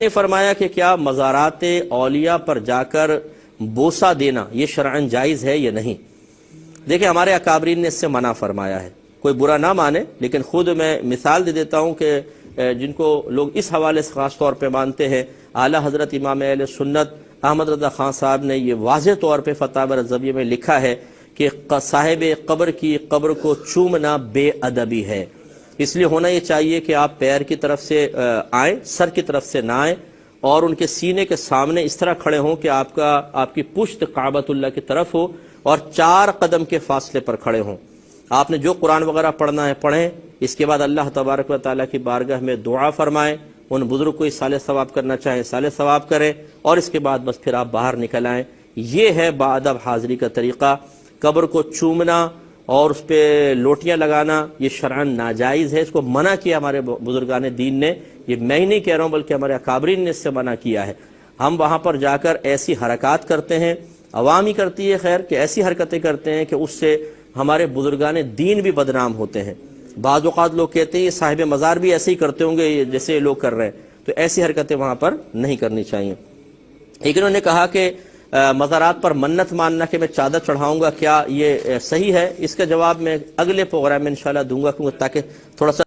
نے فرمایا کہ کیا مزارات اولیاء پر جا کر بوسہ دینا یہ شرعن جائز ہے یا نہیں؟ دیکھیں، ہمارے اکابرین نے اس سے منع فرمایا ہے، کوئی برا نہ مانے، لیکن خود میں مثال دے دیتا ہوں کہ جن کو لوگ اس حوالے سے خاص طور پہ مانتے ہیں، اعلیٰ حضرت امام اہل سنت احمد رضا خان صاحب نے یہ واضح طور پہ فتاوی رضویہ میں لکھا ہے کہ صاحب قبر کی قبر کو چومنا بے ادبی ہے۔ اس لیے ہونا یہ چاہیے کہ آپ پیر کی طرف سے آئیں، سر کی طرف سے نہ آئیں، اور ان کے سینے کے سامنے اس طرح کھڑے ہوں کہ آپ کی پشت کعبۃ اللہ کی طرف ہو، اور 4 قدم کے فاصلے پر کھڑے ہوں۔ آپ نے جو قرآن وغیرہ پڑھنا ہے پڑھیں، اس کے بعد اللہ تبارک و تعالیٰ کی بارگاہ میں دعا فرمائیں، ان بزرگ کو اصالہ ثواب کرنا چاہیں اصالہ ثواب کریں، اور اس کے بعد بس پھر آپ باہر نکل آئیں۔ یہ ہے باادب حاضری کا طریقہ۔ قبر کو چومنا اور اس پہ لوٹیاں لگانا یہ شرعن ناجائز ہے، اس کو منع کیا ہمارے بزرگان دین نے۔ یہ میں ہی نہیں کہہ رہا ہوں بلکہ ہمارے اکابرین نے اس سے منع کیا ہے۔ ہم وہاں پر جا کر ایسی حرکات کرتے ہیں، عوام ہی کرتی ہے خیر، کہ ایسی حرکتیں کرتے ہیں کہ اس سے ہمارے بزرگان دین بھی بدنام ہوتے ہیں۔ بعض اوقات لوگ کہتے ہیں یہ صاحب مزار بھی ایسے ہی کرتے ہوں گے جیسے یہ لوگ کر رہے ہیں، تو ایسی حرکتیں وہاں پر نہیں کرنی چاہیے۔ لیکن انہوں نے کہا کہ مزارات پر منت ماننا کہ میں چادر چڑھاؤں گا، کیا یہ صحیح ہے؟ اس کا جواب میں اگلے پروگرام میں انشاءاللہ دوں گا، تاکہ تھوڑا سا